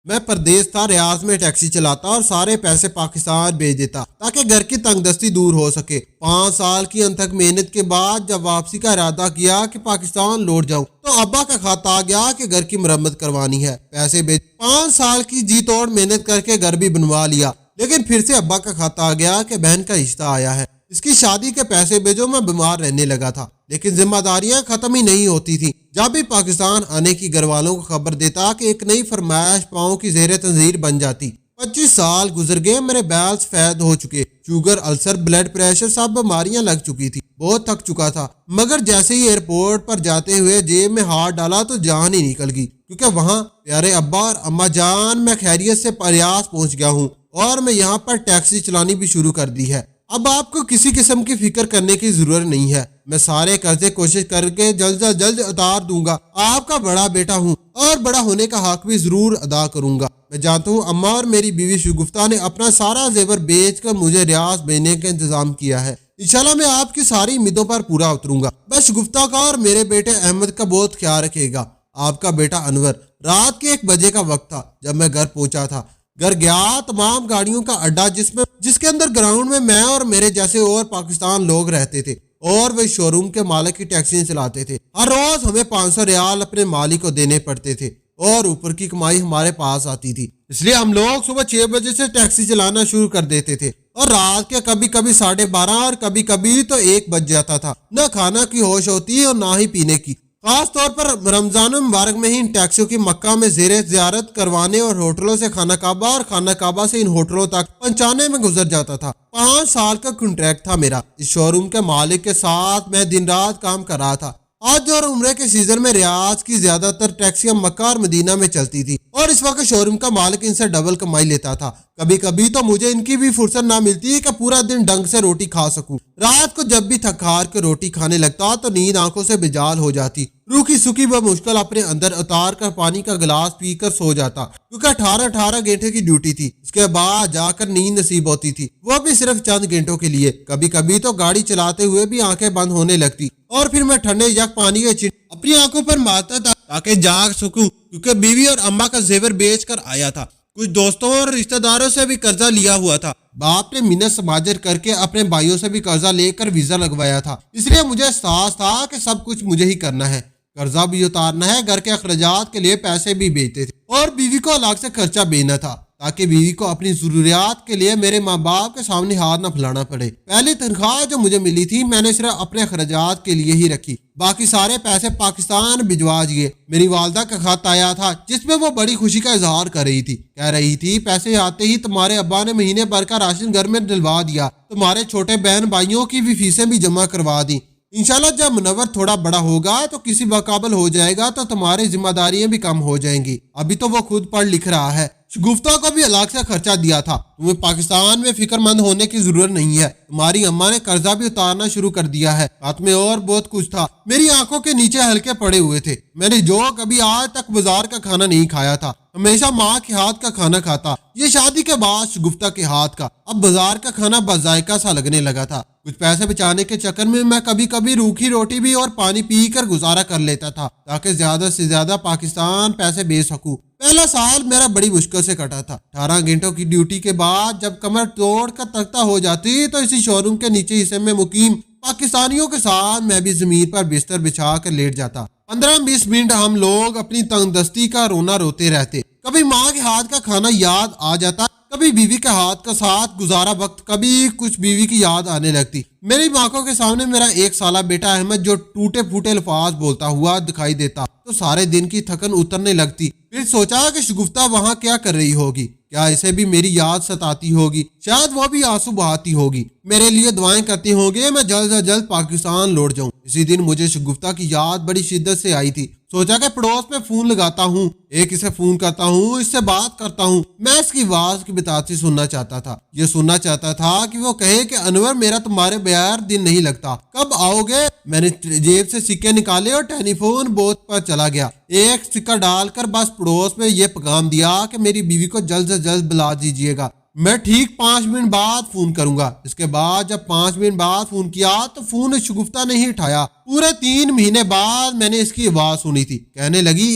میں پردیس تھا، ریاض میں ٹیکسی چلاتا اور سارے پیسے پاکستان بھیج دیتا تاکہ گھر کی تنگ دستی دور ہو سکے۔ 5 سال کی انتھک محنت کے بعد جب واپسی کا ارادہ کیا کہ پاکستان لوٹ جاؤں تو ابا کا خط آ گیا کہ گھر کی مرمت کروانی ہے، پیسے بھیج۔ 5 سال کی جی توڑ محنت کر کے گھر بھی بنوا لیا، لیکن پھر سے ابا کا خط آ گیا کہ بہن کا رشتہ آیا ہے، اس کی شادی کے پیسے بھیجو۔ میں بیمار رہنے لگا تھا، لیکن ذمہ داریاں ختم ہی نہیں ہوتی تھی۔ جب بھی پاکستان آنے کی گھر والوں کو خبر دیتا کہ ایک نئی فرمائش پاؤں کی زیر تنظیر بن جاتی۔ 25 سال گزر گئے، میرے بال سفید ہو چکے، شوگر، السر، بلڈ پریشر، سب بیماریاں لگ چکی تھی، بہت تھک چکا تھا۔ مگر جیسے ہی ایئرپورٹ پر جاتے ہوئے جیب میں ہاتھ ڈالا تو جان ہی نکل گئی، کیونکہ وہاں پیارے ابا اور اماں جان، میں خیریت سے ریاض پہنچ گیا ہوں اور میں یہاں پر ٹیکسی چلانی بھی شروع کر دی ہے۔ اب آپ کو کسی قسم کی فکر کرنے کی ضرورت نہیں ہے، میں سارے قرضے کوشش کر کے جلد از جلد اتار دوں گا۔ آپ کا بڑا بیٹا ہوں اور بڑا ہونے کا حق بھی ضرور ادا کروں گا۔ میں جانتا ہوں اماں اور میری بیوی شگفتہ نے اپنا سارا زیور بیچ کر مجھے ریاض بھیجنے کا انتظام کیا ہے۔ انشاءاللہ میں آپ کی ساری امیدوں پر پورا اتروں گا، بس شگفتہ کا اور میرے بیٹے احمد کا بہت خیال رکھے گا۔ آپ کا بیٹا انور۔ رات کے 1 بجے کا وقت تھا جب میں گھر پہنچا تھا۔ گھر گیا، تمام گاڑیوں کا اڈا جس کے اندر گراؤنڈ میں اور میرے جیسے اور پاکستان لوگ رہتے تھے اور وہ شو روم کے مالک کی ٹیکسیاں چلاتے تھے۔ ہر روز ہمیں 500 ریال اپنے مالک کو دینے پڑتے تھے اور اوپر کی کمائی ہمارے پاس آتی تھی، اس لیے ہم لوگ صبح 6 بجے سے ٹیکسی چلانا شروع کر دیتے تھے اور رات کے کبھی 12:30 اور کبھی تو 1 بج جاتا تھا۔ نہ کھانا کی ہوش ہوتی اور نہ ہی پینے کی۔ خاص طور پر رمضان مبارک میں ہی ان ٹیکسیوں کی مکہ میں زیر زیارت کروانے اور ہوٹلوں سے خانہ کعبہ اور خانہ کعبہ سے ان ہوٹلوں تک پہنچانے میں گزر جاتا تھا۔ 5 سال کا کنٹریکٹ تھا میرا۔ اس شو روم کے مالک کے ساتھ میں دن رات کام کر رہا تھا۔ آج اور عمرے کے سیزن میں ریاض کی زیادہ تر ٹیکسیاں مکہ اور مدینہ میں چلتی تھی اور اس وقت شو روم کا مالک ان سے ڈبل کمائی لیتا تھا۔ کبھی تو مجھے ان کی بھی فرصت نہ ملتی کہ پورا دن ڈنگ سے روٹی کھا سکوں۔ رات کو جب بھی تھک ہار کے روٹی کھانے لگتا تو نیند آنکھوں سے بجال ہو جاتی۔ روکھی سکی بمشکل اپنے اندر اتار کر پانی کا گلاس پی کر سو جاتا، کیونکہ 18 گھنٹے کی ڈیوٹی تھی۔ اس کے بعد جا کر نیند نصیب ہوتی تھی، وہ بھی صرف چند گھنٹوں کے لیے۔ کبھی تو گاڑی چلاتے ہوئے بھی آنکھیں بند ہونے لگتی اور پھر میں ٹھنڈے یک پانی کے چھینٹے اپنی آنکھوں پر مارتا تھا تاکہ جاگ سکوں، کیونکہ بیوی اور اماں کا زیور بیچ کر آیا تھا۔ کچھ دوستوں اور رشتہ داروں سے بھی قرضہ لیا ہوا تھا۔ باپ نے منت سماجر کر کے اپنے بھائیوں سے بھی قرضہ لے کر ویزا لگوایا تھا، اس لیے مجھے احساس تھا کہ سب کچھ مجھے ہی کرنا ہے۔ قرضہ بھی اتارنا ہے، گھر کے اخراجات کے لیے پیسے بھی بھیجتے تھے اور بیوی کو الگ سے خرچہ بھیجنا تھا تاکہ بیوی کو اپنی ضروریات کے لیے میرے ماں باپ کے سامنے ہاتھ نہ پھیلانا پڑے۔ پہلی تنخواہ جو مجھے ملی تھی میں نے صرف اپنے اخراجات کے لیے ہی رکھی، باقی سارے پیسے پاکستان بھجوا دیے۔ میری والدہ کا خط آیا تھا جس میں وہ بڑی خوشی کا اظہار کر رہی تھی، کہہ رہی تھی پیسے آتے ہی تمہارے ابا نے مہینے بھر کا راشن گھر میں ڈلوا دیا، تمہارے چھوٹے بہن بھائیوں کی بھی فیسیں بھی جمع کروا دی۔ انشاءاللہ جب منور تھوڑا بڑا ہوگا تو کسی باقابل ہو جائے گا تو تمہاری ذمہ داریاں بھی کم ہو جائیں گی۔ ابھی تو وہ خود پڑھ لکھ رہا ہے۔ شگفتہ کو بھی الگ سے خرچہ دیا تھا۔ تمہیں پاکستان میں فکر مند ہونے کی ضرورت نہیں ہے، تمہاری اماں نے قرضہ بھی اتارنا شروع کر دیا ہے۔ ہاتھ میں اور بہت کچھ تھا، میری آنکھوں کے نیچے ہلکے پڑے ہوئے تھے۔ میں نے جو کبھی آج تک بازار کا کھانا نہیں کھایا تھا، ہمیشہ ماں کے ہاتھ کا کھانا کھاتا، یہ شادی کے بعد شگفتہ کے ہاتھ کا۔ اب بازار کا کھانا بذائقہ سا لگنے لگا تھا۔ کچھ پیسے بچانے کے چکر میں کبھی روکھی روٹی بھی اور پانی پی کر گزارا کر لیتا تھا تاکہ زیادہ سے زیادہ پاکستان پیسے بھیج سکوں۔ پہلا سال میرا بڑی مشکل سے کٹا تھا۔ 18 گھنٹوں کی ڈیوٹی کے بعد جب کمر توڑ کر تختہ ہو جاتی تو اسی شو روم کے نیچے حصے میں مقیم پاکستانیوں کے ساتھ میں بھی زمین پر بستر بچھا کر لیٹ جاتا۔ 15-20 منٹ ہم لوگ اپنی تنگ دستی کا رونا روتے رہتے۔ کبھی ماں کے ہاتھ کا کھانا یاد آ جاتا، کبھی بیوی کے ہاتھ کا ساتھ گزارا وقت، کبھی کچھ بیوی کی یاد آنے لگتی۔ میری آنکھوں کے سامنے میرا 1 سالہ بیٹا احمد جو ٹوٹے پھوٹے الفاظ بولتا ہوا دکھائی دیتا تو سارے دن کی تھکن اترنے لگتی۔ پھر سوچا کہ شگفتہ وہاں کیا کر رہی ہوگی، کیا اسے بھی میری یاد ستاتی ہوگی، شاید وہ بھی آنسو بہاتی ہوگی، میرے لیے دعائیں کرتی ہوگی میں جلد از جلد پاکستان لوٹ جاؤں۔ اسی دن مجھے شگفتہ کی یاد بڑی شدت سے آئی تھی۔ سوچا کہ پڑوس میں فون لگاتا ہوں، ایک اسے فون کرتا ہوں، اس سے بات کرتا ہوں۔ میں اس کی آواز کی بتاتی سننا چاہتا تھا، یہ سننا چاہتا تھا کہ وہ کہے کہ انور میرا تمہارے بغیر دن نہیں لگتا، کب آؤ گے؟ میں نے جیب سے سکے نکالے اور ٹیلی فون بوتھ پر چلا گیا۔ ایک سکہ ڈال کر بس پڑوس میں یہ پیغام دیا کہ میری بیوی کو جلد سے جلد بلا دیجیے گا، मैं ठीक 5 मिनट बाद फोन करूंगा। इसके बाद जब 5 मिनट बाद फोन किया तो फोन शगुफ्ता नहीं उठाया। पूरे 3 महीने बाद मैंने इसकी आवाज सुनी थी। कहने लगी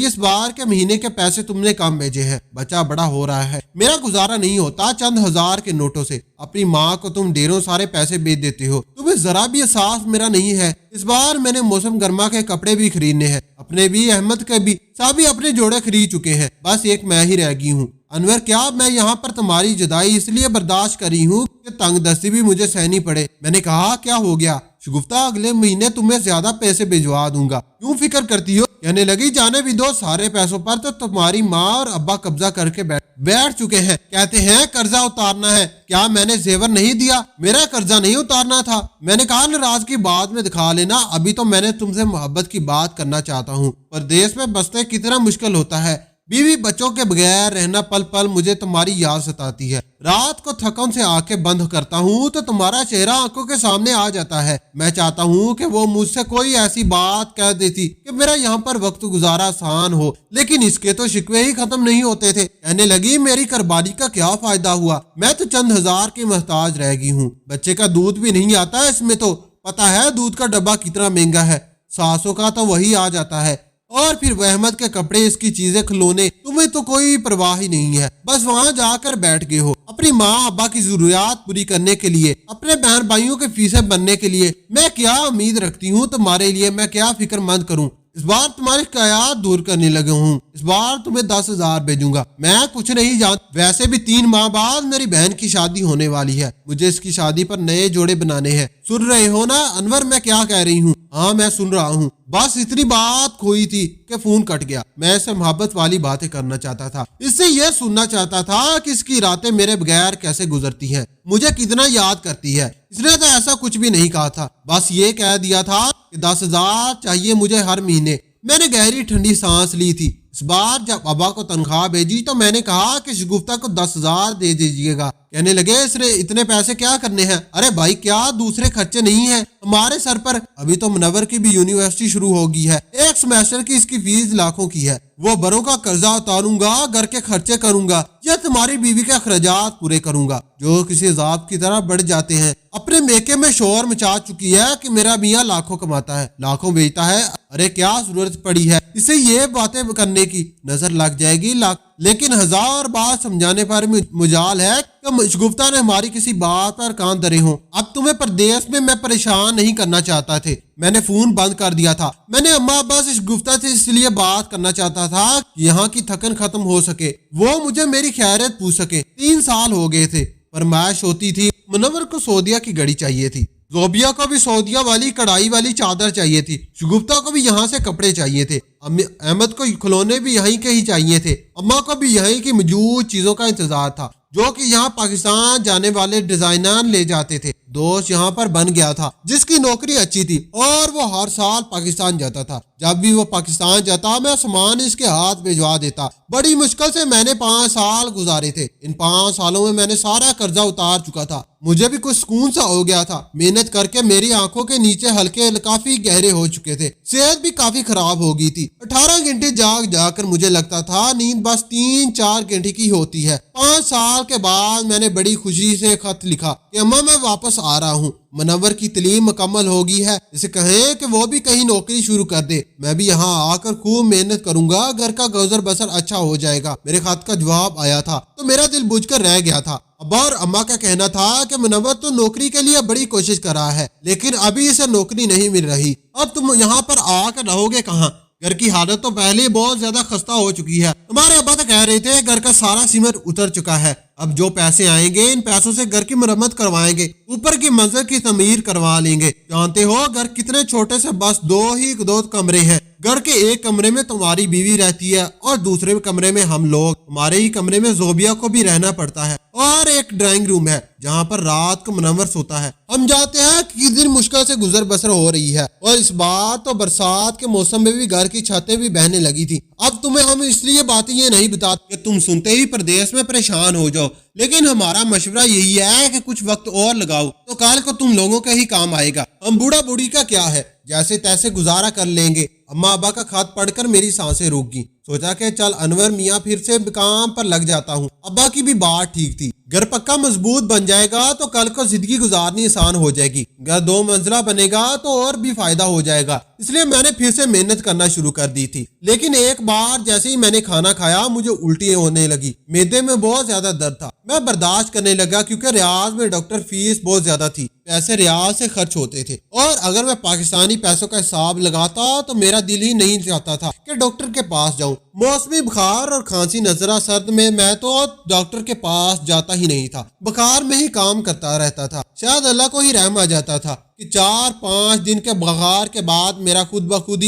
इस बार के महीने के पैसे तुमने कम भेजे हैं, बच्चा बड़ा हो रहा है, मेरा गुजारा नहीं होता चंद हजार के नोटों से। अपनी माँ को तुम ढेरों सारे पैसे भेज देते हो, तुम्हें जरा भी एहसास मेरा नहीं है। इस बार मैंने मौसम गर्मा के कपड़े भी खरीदने हैं, अपने भी अहमद के भी, सभी अपने जोड़े खरीद चुके हैं, बस एक मैं ही रह गई हूँ। अनवर क्या मैं यहाँ पर तुम्हारी जुदाई इसलिए बर्दाश्त करी हूँ कि तंगदस्ती भी मुझे सहनी पड़े। मैंने कहा क्या हो गया? शगुफ्ता अगले महीने तुम्हें ज्यादा पैसे भिजवा दूंगा, क्यों फिक्र करती हो? कहने लगी जाने भी दो, सारे पैसों पर तो तुम्हारी माँ और अब्बा कब्जा करके बैठ चुके हैं। कहते हैं कर्जा उतारना है, क्या मैंने जेवर नहीं दिया? मेरा कर्जा नहीं उतारना था। मैंने कहा नाराजगी बाद में दिखा लेना, अभी तो मैंने तुमसे मोहब्बत की बात करना चाहता हूँ। परदेश में बसते कितना मुश्किल होता है, बीवी बच्चों के बगैर रहना, पल पल मुझे तुम्हारी याद सताती है। रात को थकन से आंखें बंद करता हूँ तो तुम्हारा चेहरा आंखों के सामने आ जाता है। मैं चाहता हूँ कि वो मुझसे कोई ऐसी बात कह देती कि मेरा यहाँ पर वक्त गुजारा आसान हो, लेकिन इसके तो शिकवे ही खत्म नहीं होते थे। कहने लगी मेरी कुर्बानी का क्या फायदा हुआ, मैं तो चंद हजार की मोहताज रह गई हूँ। बच्चे का दूध भी नहीं आता इसमें, तो पता है दूध का डब्बा कितना महंगा है, 700 का तो वही आ जाता है। और फिर वह अहमद के कपड़े, इसकी चीजें, खिलौने, तुम्हें तो कोई परवाह ही नहीं है, बस वहाँ जाकर बैठ गए हो अपनी माँ अब्बा की जरूरियात पूरी करने के लिए, अपने बहन भाइयों के फीसें बनने के लिए। मैं क्या उम्मीद रखती हूँ तुम्हारे लिए, मैं क्या फिक्रमंद करूँ। इस बार तुम्हारी शिकायत दूर करने लगे हूँ, इस बार तुम्हें 10,000 भेजूंगा। मैं कुछ नहीं जानता, वैसे भी 3 माह बाद मेरी बहन की शादी होने वाली है, मुझे इसकी शादी पर नए जोड़े बनाने हैं। सुन रहे हो ना अनवर मैं क्या कह रही हूँ? हाँ मैं सुन रहा हूँ। बस इतनी बात खोई थी कि फोन कट गया। मैं इससे मोहब्बत वाली बातें करना चाहता था, इससे यह सुनना चाहता था कि इसकी रातें मेरे बगैर कैसे गुजरती हैं, मुझे कितना याद करती है। इसने तो ऐसा कुछ भी नहीं कहा था, बस ये कह दिया था कि 10,000 चाहिए मुझे हर महीने। मैंने गहरी ठंडी सांस ली थी। इस बार जब अब्बा को तनख्वाह भेजी तो मैंने कहा कि शगुफ्ता को 10,000 दे दीजिएगा। कहने लगे इसने इतने पैसे क्या करने हैं? अरे भाई क्या दूसरे खर्चे नहीं है हमारे सर पर? अभी तो मुनव्वर की भी यूनिवर्सिटी शुरू होगी है, एक सेमेस्टर की इसकी फीस लाखों की है, वो बरों का कर्जा उतारूंगा, घर के खर्चे करूंगा या तुम्हारी बीवी के अखराजात पूरे करूंगा जो किसी जाब की तरह बढ़ जाते हैं। अपने मेके में शोर मचा चुकी है कि मेरा मियाँ लाखों कमाता है, लाखों बेचता है। अरे क्या जरूरत पड़ी है इसे ये बातें करने की? नजर लग जाएगी लेकिन 1000 बात समझाने पर मुजाल है कि शगुफ्ता ने हमारी किसी बात पर कान धरे हों। अब तुम्हें प्रदेश में मैं परेशान नहीं करना चाहता थे, मैंने फोन बंद कर दिया था। मैंने अम्मा अब्बा से शगुफ्ता से इसलिए बात करना चाहता था कि यहाँ की थकन खत्म हो सके, वो मुझे मेरी खैरियत पूछ सके। 3 साल हो गए थे, फरमाइश होती थी मुनव्वर को सऊदिया की घड़ी चाहिए थी, जोबिया को भी सऊदिया वाली कढ़ाई वाली चादर चाहिए थी, शगुफ्ता को भी यहाँ से कपड़े चाहिए थे, अहमद को खिलौने भी यहीं के ही चाहिए थे, अम्मा को भी यहीं की मौजूद चीजों का इंतजार था जो कि यहाँ पाकिस्तान जाने वाले डिजाइनर ले जाते थे। दोस्त यहाँ पर बन गया था जिसकी नौकरी अच्छी थी और वो हर साल पाकिस्तान जाता था। जब भी वो पाकिस्तान जाता मैं सामान इसके हाथ भिजवा देता। बड़ी मुश्किल से मैंने 5 साल गुजारे थे। इन 5 सालों में मैंने सारा कर्जा उतार चुका था, मुझे भी कुछ सुकून सा हो गया था। मेहनत करके मेरी आंखों के नीचे हल्के काफी गहरे हो चुके थे, सेहत भी काफी खराब हो गई थी। 18 घंटे जाकर मुझे लगता था नींद बस 3-4 घंटे की होती है। 5 साल के बाद मैंने बड़ी खुशी से खत लिखा कि अम्मा मैं वापस आ रहा हूँ, मुनव्वर की तालीम मुकम्मल हो गई है, इसे कहें कि वो भी कहीं नौकरी शुरू कर दे, मैं भी यहाँ आकर खूब मेहनत करूंगा, घर का गुजर बसर अच्छा हो जाएगा। मेरे खत का जवाब आया था तो मेरा दिल बुझ कर रह गया था। अब्बा और अम्मा का कहना था कि मुनव्वर तो नौकरी के लिए बड़ी कोशिश कर रहा है लेकिन अभी इसे नौकरी नहीं मिल रही, अब तुम यहाँ पर आकर रहोगे कहाँ? घर की हालत तो पहले ही बहुत ज्यादा खस्ता हो चुकी है। तुम्हारे अब्बा तो कह रहे थे घर का सारा सीमेंट उतर चुका है, अब जो पैसे आएंगे इन पैसों से घर की मरम्मत करवाएंगे, ऊपर की मंजिल की तमीर करवा लेंगे। जानते हो घर कितने छोटे से बस 2 कमरे हैं। घर के एक कमरे में तुम्हारी बीवी रहती है और दूसरे कमरे में हम लोग, हमारे ही कमरे में जोबिया को भी रहना पड़ता है और एक ड्राइंग रूम है जहाँ पर रात को मुनव्वर सोता है। हम जानते हैं कि दिन मुश्किल से गुजर बसर हो रही है और इस बार तो बरसात के मौसम में भी घर की छतें भी बहने लगी थी। अब तुम्हें हम इसलिए बातें ये नहीं बताते कि तुम सुनते ही प्रदेश में परेशान हो जाओ, लेकिन हमारा मशवरा यही है कि कुछ वक्त और लगाओ तो कल को तुम लोगों के ही काम आएगा। हम बूढ़ा बूढ़ी का क्या है, जैसे तैसे गुजारा कर लेंगे। अम्मा अब्बा का खत पढ़कर मेरी सांसें रुक गई। सोचा कि चल अनवर मियाँ फिर से काम पर लग जाता हूँ, ابا کی بھی بات ٹھیک تھی، گھر پکا مضبوط بن جائے گا تو کل کو زندگی گزارنی آسان ہو جائے گی، گھر 2 منزلہ بنے گا تو اور بھی فائدہ ہو جائے گا۔ اس لیے میں نے پھر سے محنت کرنا شروع کر دی تھی، لیکن ایک بار جیسے ہی میں نے کھانا کھایا مجھے الٹی ہونے لگی، معدے میں بہت زیادہ درد تھا۔ میں برداشت کرنے لگا کیونکہ ریاض میں ڈاکٹر فیس بہت زیادہ تھی، پیسے ریاض سے خرچ ہوتے تھے، اور اگر میں پاکستانی پیسوں کا حساب لگاتا تو میرا دل ہی نہیں چاہتا تھا کہ ڈاکٹر کے پاس جاؤں۔ موسمی بخار اور کھانسی نزلہ سرد میں تو ڈاکٹر کے پاس جاتا ہی نہیں تھا، بخار میں ہی کام کرتا رہتا تھا۔ شاید اللہ کو ہی رحم آ جاتا تھا کہ 4-5 دن کے بخار کے بعد میرا خود بخود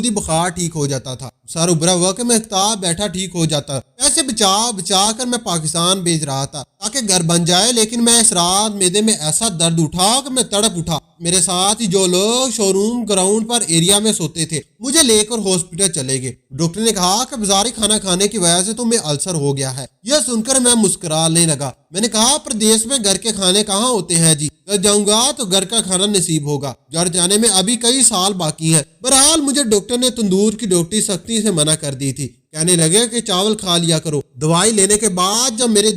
ہی بخار ٹھیک ہو جاتا تھا۔ سر ابھرا ہوا کہ میں اختاب بیٹھا ٹھیک ہو جاتا، پیسے بچا کر میں پاکستان بھیج رہا تھا تاکہ گھر بن جائے، لیکن میں اس رات میدے میں ایسا درد اٹھا کہ میں تڑپ اٹھا۔ میرے ساتھ ہی جو لوگ شو روم گراؤنڈ پر ایریا میں سوتے تھے مجھے لے کر ہاسپٹل چلے گئے۔ ڈاکٹر نے کہا کہ بازاری کھانا کھانے کی وجہ سے تمہیں السر ہو گیا ہے۔ یہ سن کر میں مسکرانے لگا۔ میں نے کہا پردیش میں گھر کے کھانے کہاں ہوتے ہیں جی، گھر جاؤں گا تو گھر کا کھانا نصیب ہوگا، گھر جانے میں ابھی کئی سال باقی ہیں۔ بہرحال مجھے ڈاکٹر نے تندور کی روٹی سختی سے منع کر دی تھی، کہنے لگے کہ چاول کھا لیا کرو۔ دوائی لینے کے بعد جب میرے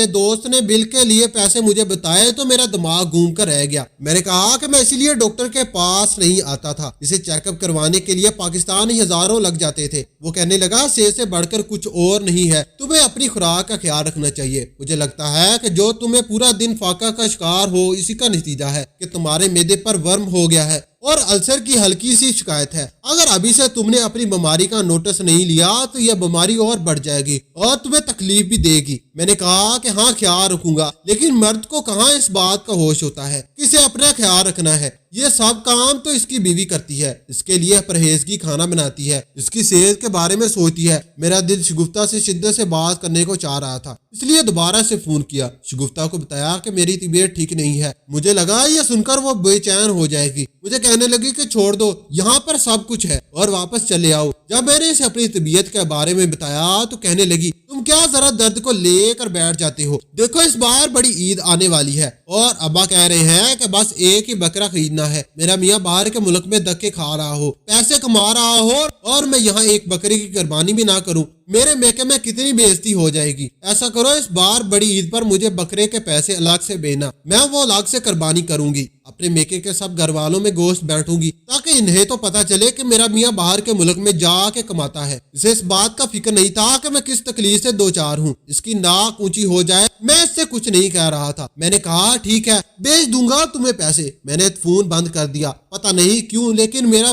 دوست نے بل کے لیے پیسے مجھے بتائے تو میرا دماغ گھوم کر رہ گیا۔ میں نے کہا کہ میں اسی لیے ڈاکٹر کے پاس نہیں آتا تھا، اسے چیک اپ کروانے کے لیے پاکستان ہی ہزاروں لگ جاتے تھے۔ وہ کہنے لگا صحت سے بڑھ کر کچھ اور نہیں ہے، تمہیں اپنی خوراک کا خیال رکھنا چاہیے۔ مجھے لگتا ہے کہ جو تمہیں پورا دن فاقہ کا شکار ہو، اسی کا نتیجہ ہے کہ تمہارے معدے پر ورم ہو گیا ہے اور السر کی ہلکی سی شکایت ہے۔ اگر ابھی سے تم نے اپنی بیماری کا نوٹس نہیں لیا تو یہ بیماری اور بڑھ جائے گی اور تمہیں تکلیف بھی دے گی۔ میں نے کہا کہ ہاں خیال رکھوں گا، لیکن مرد کو کہاں اس بات کا ہوش ہوتا ہے کہ اسے اپنا خیال رکھنا ہے۔ یہ سب کام تو اس کی بیوی کرتی ہے، اس کے لیے پرہیزگی کھانا بناتی ہے، اس کی صحت کے بارے میں سوچتی ہے۔ میرا دل شگفتہ سے شدت سے بات کرنے کو چاہ رہا تھا، اس لیے دوبارہ سے فون کیا، شگفتہ کو بتایا کہ میری طبیعت ٹھیک نہیں ہے۔ مجھے لگا یہ سن کر وہ بے چین ہو جائے گی، مجھے کہنے لگی کہ چھوڑ دو، یہاں پر سب کچھ ہے اور واپس چلے آؤ۔ جب میں نے اسے اپنی طبیعت کے بارے میں بتایا تو کہنے لگی تم کیا ذرا درد کو لے کر بیٹھ جاتے ہو، دیکھو اس بار بڑی عید آنے والی ہے اور ابا کہہ رہے ہیں کہ بس ایک ہی بکرا خریدنا ہے۔ میرا میاں باہر کے ملک میں دھکے کھا رہا ہو، پیسے کما رہا ہو اور میں یہاں ایک بکری کی قربانی بھی نہ کروں، میرے میکے میں کتنی بے عزتی ہو جائے گی۔ ایسا کرو اس بار بڑی عید پر مجھے بکرے کے پیسے الگ سے بھیجنا، میں وہ الگ سے قربانی کروں گی، اپنے میکے کے سب گھر والوں میں گوشت بانٹوں گی تاکہ انہیں تو پتا چلے کہ میرا میاں باہر کے ملک میں جا کے کماتا ہے۔ اسے اس بات کا فکر نہیں تھا کہ میں کس تکلیف سے 2-4 ہوں، اس کی ناک اونچی ہو جائے میں اس سے کچھ نہیں کہہ رہا تھا۔ میں نے کہا ٹھیک ہے بھیج دوں گا تمہیں پیسے۔ میں نے فون بند کر دیا، پتہ نہیں کیوں لیکن میرا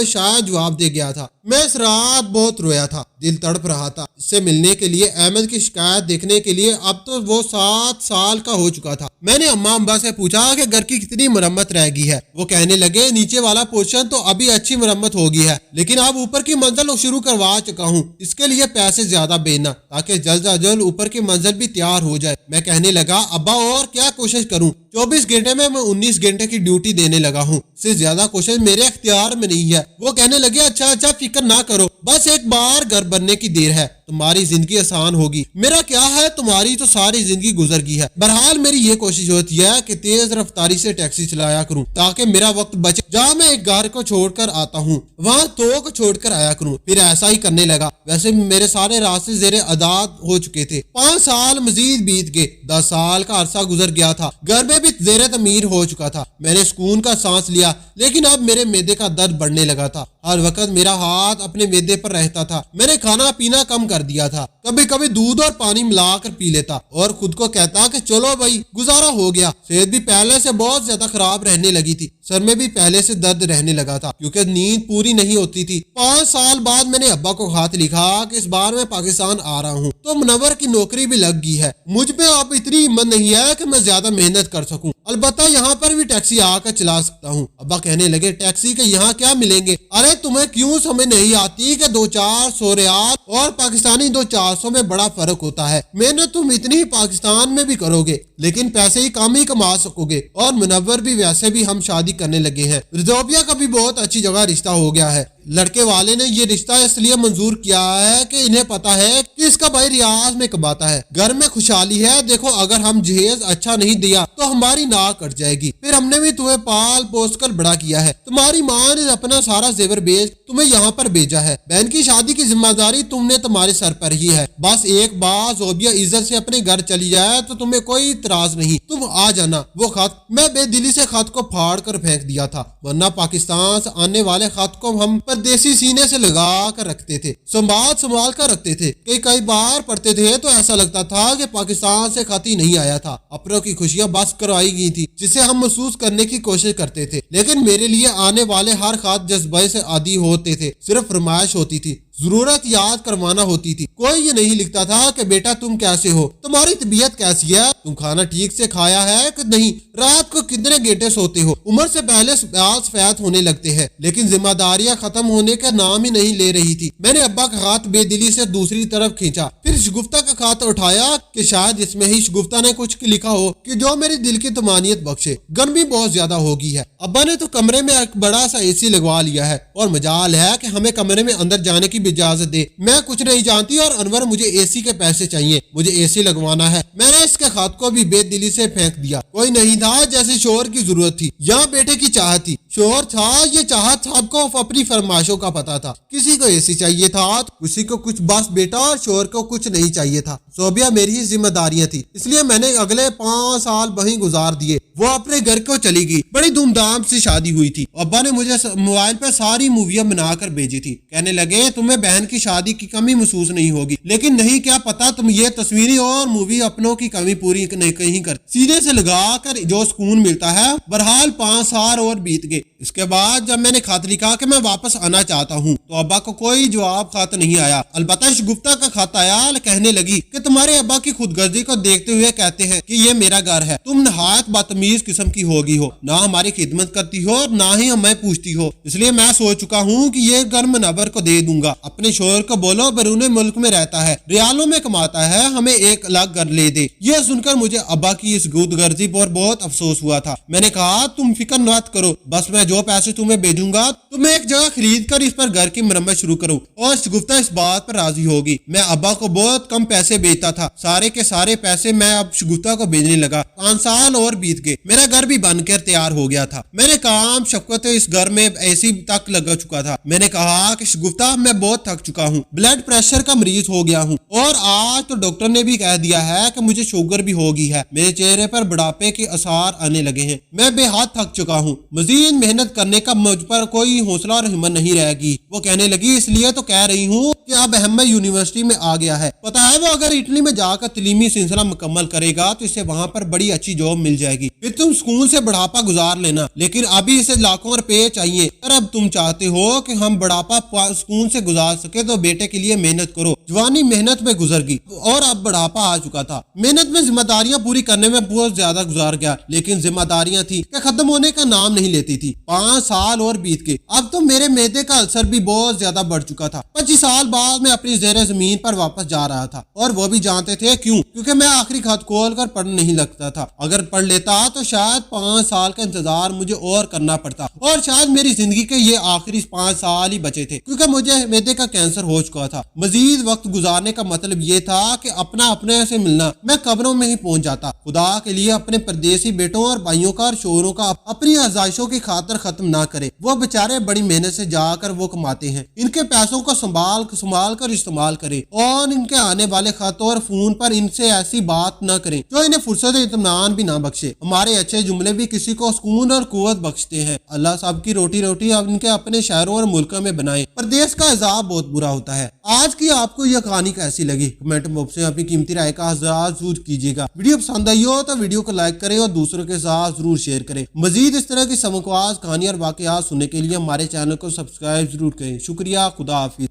شاید جواب دے گیا تھا۔ میں اس رات بہت رویا تھا، دل تڑپ رہا تھا اس سے ملنے کے لیے، احمد کی شکایت دیکھنے کے لیے۔ اب تو وہ 7 سال کا ہو چکا تھا۔ میں نے اماں ابا سے پوچھا کہ گھر کی کتنی مرمت رہ گئی ہے۔ وہ کہنے لگے نیچے والا پورشن تو ابھی اچھی مرمت ہو گئی ہے، لیکن اب اوپر کی منزل شروع کروا چکا ہوں، اس کے لیے پیسے زیادہ بھیجنا تاکہ جلد از جلد اوپر کی منزل بھی تیار ہو جائے۔ میں کہنے لگا ابا اور کیا کوشش کروں، 24 گھنٹے میں 19 گھنٹے کی ڈیوٹی دینے لگا ہوں، اس سے زیادہ کوشش میرے اختیار میں نہیں ہے۔ وہ کہنے لگے اچھا فکر نہ کرو، بس ایک بار گھر بننے کی دیر ہے، تمہاری زندگی آسان ہوگی۔ میرا کیا ہے، تمہاری تو ساری زندگی گزر گئی ہے۔ بہرحال میری یہ کوشش ہوتی ہے کہ تیز رفتاری سے ٹیکسی چلایا کروں تاکہ میرا وقت بچے، جہاں میں ایک گھر کو چھوڑ کر آتا ہوں وہاں 2 کو چھوڑ کر آیا کروں۔ پھر ایسا ہی کرنے لگا۔ ویسے میرے سارے راستے زیر عداد ہو چکے تھے۔ 5 سال مزید بیت گئے، 10 سال کا عرصہ گزر گیا تھا، گھر میں بھی زیر تعمیر ہو چکا تھا۔ میں نے سکون کا سانس لیا، لیکن اب میرے معدے کا درد بڑھنے لگا تھا۔ ہر وقت میرا ہاتھ اپنے معدے پر رہتا تھا۔ میں نے کھانا پینا کم کر دیا تھا، کبھی کبھی دودھ اور پانی ملا کر پی لیتا اور خود کو کہتا کہ چلو بھائی گزارا ہو گیا۔ صحت بھی پہلے سے بہت زیادہ خراب رہنے لگی تھی، سر میں بھی پہلے سے درد رہنے لگا تھا کیونکہ نیند پوری نہیں ہوتی تھی۔ 5 سال بعد میں نے ابا کو خط لکھا کہ اس بار میں پاکستان آ رہا ہوں تو منور کی نوکری بھی لگ گئی ہے، مجھ پہ اب اتنی ہمت نہیں ہے کہ میں زیادہ محنت کر سکوں، البتہ یہاں پر بھی ٹیکسی آ کر چلا سکتا ہوں۔ ابا کہنے لگے ٹیکسی کے یہاں کیا ملیں گے، ارے تمہیں کیوں سمجھ نہیں آتی کہ 200-400 ریال اور پاکستانی 200-400 میں بڑا فرق ہوتا ہے۔ محنت تم اتنی پاکستان میں بھی کرو گے لیکن پیسے ہی کم ہی کما سکو گے، اور منور بھی ویسے بھی ہم شادی کرنے لگے ہیں، رضوبیہ کا بھی بہت اچھی جگہ رشتہ ہو گیا ہے، लड़के वाले ने ये रिश्ता इसलिए मंजूर किया है कि इन्हें पता है कि इसका भाई रियाज में कमाता है, घर में खुशहाली है। देखो अगर हम जहेज अच्छा नहीं दिया तो हमारी नाक कट जाएगी। फिर हमने भी तुम्हें पाल पोस कर बड़ा किया है, तुम्हारी माँ ने अपना सारा जेवर बेच तुम्हें यहाँ पर भेजा है। बहन की शादी की जिम्मेदारी तुमने तुम्हारे सर पर ही है। बस एक बार जोबिया इज्जत से अपने घर चली जाए तो तुम्हें कोई इतराज नहीं, तुम आ जाना। वो खत मैं बेदिली से खत को फाड़ कर फेंक दिया था, वरना पाकिस्तान से आने वाले खत को हम परदेसी सीने से लगा कर रखते थे, संभाल कर रखते थे। कई बार पढ़ते थे तो ऐसा लगता था कि पाकिस्तान से खत ही नहीं आया था, अपनों की खुशियां बस करवाई गई थी जिसे हम महसूस करने की कोशिश करते थे। लेकिन मेरे लिए आने वाले हर खत जज्बे से आदी होते थे, सिर्फ फरमाइश होती थी, जरूरत याद करवाना होती थी। कोई ये नहीं लिखता था कि बेटा तुम कैसे हो, तुम्हारी तबीयत कैसी है, तुम खाना ठीक से खाया है कि नहीं, रात को कितने घंटे सोते हो। उम्र से पहले सफेद होने लगते हैं, लेकिन जिम्मेदारियां खत्म होने का नाम ही नहीं ले रही थी। मैंने अब्बा का हाथ बेदिली से दूसरी तरफ खींचा, फिर शगुफ्ता का खात उठाया कि शायद इसमें ही शगुफ्ता ने कुछ लिखा हो कि जो मेरी दिल की तमानियत बख्शे। गर्मी बहुत ज्यादा होगी है। अब्बा ने तो कमरे में एक बड़ा सा एसी लगवा लिया है और मजाल है कि हमें कमरे में अंदर जाने की इजाजत दे। मैं कुछ नहीं जानती और अनवर मुझे एसी के पैसे चाहिए, मुझे एसी लगवाना है। मैंने इसके खात को भी बेदिली से फेंक दिया। कोई नहीं था जैसे शोहर की जरूरत थी, यहाँ बेटे की चाहत थी। शोहर था, ये चाहत सबको अपनी फरमाइशों का पता था। किसी को एसी चाहिए था, किसी को कुछ, बस बेटा और शोहर को कुछ नहीं चाहिए था। सोबिया मेरी ही जिम्मेदारियां थी, इसलिए मैंने अगले 5 साल वहीं गुजार दिए। वो अपने घर को चली गई। बड़ी धूमधाम से शादी हुई थी। अब्बा ने मुझे मोबाइल पर सारी मूवियां बनाकर भेजी थी। कहने लगे तुम्हें बहन की शादी की कमी महसूस नहीं होगी, लेकिन नहीं क्या पता तुम ये तस्वीरें और मूवी अपनों की कमी पूरी नहीं कर। सीने से लगाकर जो सुकून मिलता है। बहरहाल 5 साल और बीत गए। इसके बाद जब मैंने खत लिखा कि मैं वापस आना चाहता हूँ तो अब्बा को कोई जवाब खत नहीं आया। अलबत्ता शगुफ्ता का खत आया। कहने लगी कि तुम्हारे अब्बा की खुदगर्जी को देखते हुए कहते हैं कि ये मेरा घर है, तुम नहायत बदतमीज किस्म की होगी हो, ना हमारी खिदमत करती हो और ना ही हमें पूछती हो। इसलिए मैं सोच चुका हूँ कि ये घर मुनव्वर को दे दूंगा। अपने शोहर को बोलो बैरून मुल्क में रहता है, रियालों में कमाता है, हमें एक अलग घर ले दे। यह सुनकर मुझे अब्बा की इस खुदगर्जी पर बहुत अफसोस हुआ था। मैंने कहा तुम फिक्र मत करो, बस मैं जो पैसे तुम्हें भेजूंगा तुम एक जगह खरीद कर इस पर घर की मरम्मत शुरू करो। और शगुफ्ता इस बात पर राजी होगी। मैं अब्बा को बहुत कम पैसे भेजता था, सारे के सारे पैसे मैं अब शगुफ्ता को भेजने लगा। 5 साल और बीत गए। मेरा घर भी बनकर तैयार हो गया था। मैंने काम शफकत इस घर में एसी तक लगा चुका था। मैंने कहा कि शगुफ्ता मैं बहुत थक चुका हूँ, ब्लड प्रेशर का मरीज हो गया हूँ और आज तो डॉक्टर ने भी कह दिया है कि मुझे शुगर भी होगी है। मेरे चेहरे पर बुढ़ापे के आसार आने लगे हैं। मैं बेहद थक चुका हूँ, मजीद मेहनत करने का मुझ पर कोई हौसला और हिम्मत नहीं रहेगी। वो कहने लगी इसलिए तो कह रही हूँ कि अब अहमद यूनिवर्सिटी में आ गया है। पता है वो अगर इटली में जाकर तलीमी सिलसिला मुकम्मल करेगा तो इसे वहाँ पर बड़ी अच्छी जॉब मिल जाएगी। फिर तुम स्कूल से बुढ़ापा गुजार लेना, लेकिन अभी इसे लाखों रुपए चाहिए। और अब तुम चाहते हो कि हम बुढ़ापा सुकून से गुजार सके तो बेटे के लिए मेहनत करो। जवानी मेहनत में गुजर गई और अब बुढ़ापा आ चुका था। मेहनत में जिम्मेदारियां पूरी करने में बहुत ज्यादा गुजार गया, लेकिन जिम्मेदारियां थी कि खत्म होने का नाम नहीं लेती थी। 5 साल और बीत गए। अब तो मेरे मैदे का अल्सर भी बहुत ज्यादा बढ़ चुका था। 25 साल बाद मैं अपनी ज़ेरे जमीन पर वापस जा रहा था और वो भी जानते थे क्यों, क्योंकि मैं आखिरी खत खोल कर पढ़ नहीं लगता था। अगर पढ़ लेता तो शायद 5 साल का इंतजार मुझे और करना पड़ता और शायद मेरी जिंदगी के ये आखिरी 5 साल ही बचे थे, क्योंकि मुझे मैदे का कैंसर हो चुका था। मजीद वक्त गुजारने का मतलब ये था कि अपने से मिलना। मैं कब्रों में ही पहुंच जाता। खुदा के लिए अपने परदेसी बेटों और भाइयों का और शोहरों का अपनी आज़ाइशों की खातिर खत्म ना करे। वो बेचारे बड़ी मेहनत से जाकर वो कमाते हैं। इनके पैसों को संभाल कर इस्तेमाल करें और इनके आने वाले खतों और फोन पर इनसे ऐसी बात न करें जो इन्हें फुर्सत इत्मीनान भी ना बख्शे। हमारे अच्छे जुमले भी किसी को सुकून और कुव्वत बख्शते हैं। अल्लाह सबकी रोटी अब इनके अपने शहरों और मुल्कों में बनाए। परदेश का अजाब बहुत बुरा होता है। आज की आपको यह कहानी कैसी लगी कमेंट बॉक्स में अपनी कीमती राय का जरूर कीजिएगा। वीडियो पसंद आई हो तो वीडियो को लाइक करें और दूसरों के साथ जरूर शेयर करें। मजीद इस तरह की समकाज कहानी और वाकयात सुनने के लिए हमारे चैनल को सब्सक्राइब जरूर करें। शुक्रिया। खुदा हाफिज।